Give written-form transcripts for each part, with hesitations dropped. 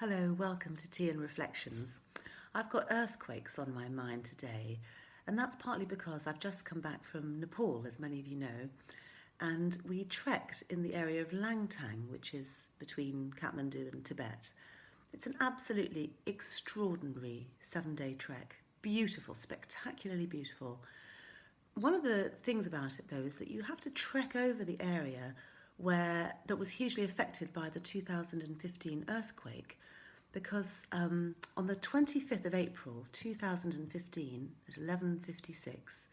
Hello, welcome to Tea and Reflections. I've got earthquakes on my mind today, and that's partly because I've just come back from Nepal, as many of you know, and we trekked in the area of Langtang, which is between Kathmandu and Tibet. It's an absolutely extraordinary 7-day trek. Beautiful, spectacularly beautiful. One of the things about it, though, is that you have to trek over the area that was hugely affected by the 2015 earthquake, because on the 25th of April 2015 at 11:56,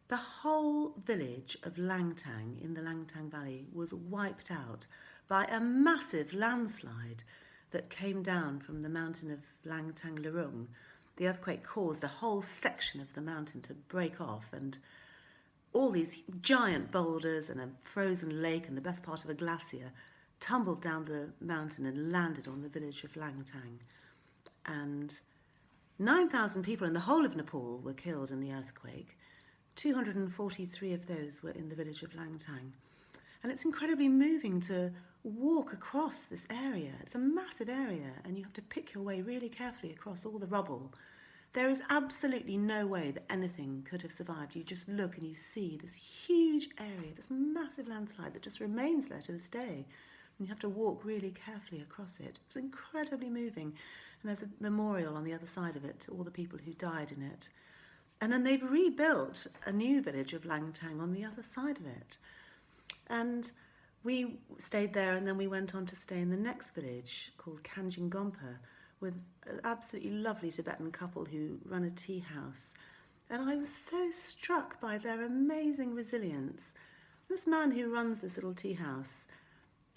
the whole village of Langtang in the Langtang Valley was wiped out by a massive landslide that came down from the mountain of Langtang Lerung. The earthquake caused a whole section of the mountain to break off, and all these giant boulders and a frozen lake and the best part of a glacier tumbled down the mountain and landed on the village of Langtang. And 9,000 people in the whole of Nepal were killed in the earthquake. 243 of those were in the village of Langtang. And it's incredibly moving to walk across this area. It's a massive area, and you have to pick your way really carefully across all the rubble. There is absolutely no way that anything could have survived. You just look and you see this huge area, this massive landslide that just remains there to this day. And you have to walk really carefully across it. It's incredibly moving. And there's a memorial on the other side of it to all the people who died in it. And then they've rebuilt a new village of Langtang on the other side of it. And we stayed there, and then we went on to stay in the next village called Kanjingompa, with an absolutely lovely Tibetan couple who run a tea house. And I was so struck by their amazing resilience. This man who runs this little tea house,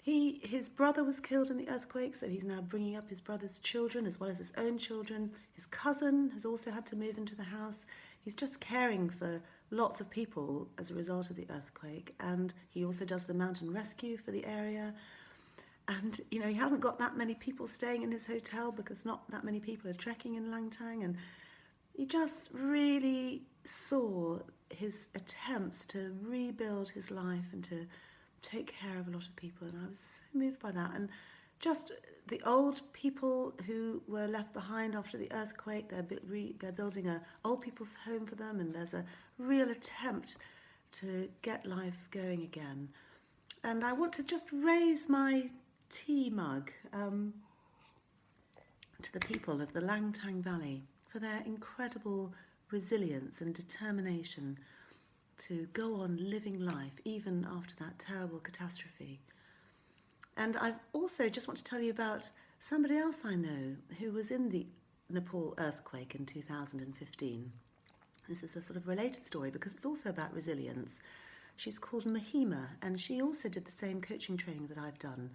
his brother was killed in the earthquake, so he's now bringing up his brother's children as well as his own children. His cousin has also had to move into the house. He's just caring for lots of people as a result of the earthquake, and he also does the mountain rescue for the area. And, you know, he hasn't got that many people staying in his hotel because not that many people are trekking in Langtang. And you just really saw his attempts to rebuild his life and to take care of a lot of people. And I was so moved by that. And just the old people who were left behind after the earthquake, they're building a old people's home for them, and there's a real attempt to get life going again. And I want to just raise my tea mug to the people of the Langtang Valley for their incredible resilience and determination to go on living life even after that terrible catastrophe. And I also just want to tell you about somebody else I know who was in the Nepal earthquake in 2015. This is a sort of related story because it's also about resilience. She's called Mahima, and she also did the same coaching training that I've done,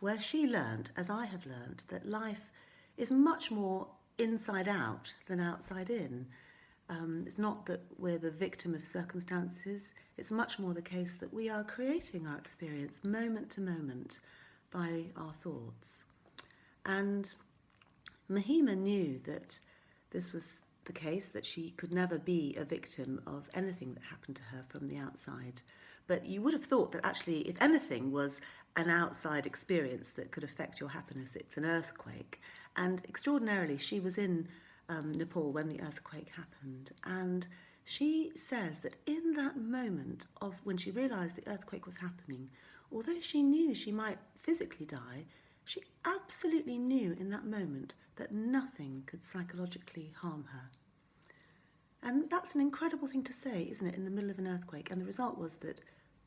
where she learned, as I have learned, that life is much more inside out than outside in. It's not that we're the victim of circumstances. It's much more the case that we are creating our experience moment to moment by our thoughts. And Mahima knew that this was the case, that she could never be a victim of anything that happened to her from the outside. But you would have thought that actually, if anything was an outside experience that could affect your happiness, it's an earthquake. And extraordinarily, she was in Nepal when the earthquake happened. And she says that in that moment of when she realised the earthquake was happening, although she knew she might physically die, she absolutely knew in that moment that nothing could psychologically harm her. And that's an incredible thing to say, isn't it, in the middle of an earthquake? And the result was that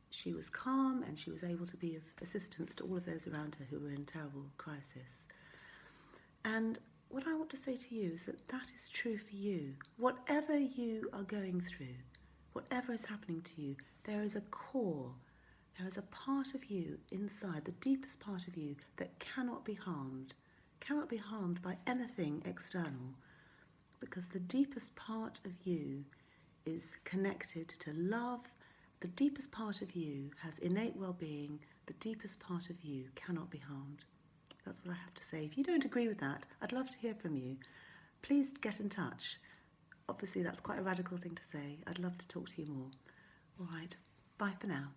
she was calm and she was able to be of assistance to all of those around her who were in terrible crisis. And what I want to say to you is that that is true for you. Whatever you are going through, whatever is happening to you, there is a core, there is a part of you inside, the deepest part of you, that cannot be harmed by anything external, because the deepest part of you is connected to love. The deepest part of you has innate well-being. The deepest part of you cannot be harmed. That's what I have to say. If you don't agree with that, I'd love to hear from you. Please get in touch. Obviously, that's quite a radical thing to say. I'd love to talk to you more. All right, bye for now.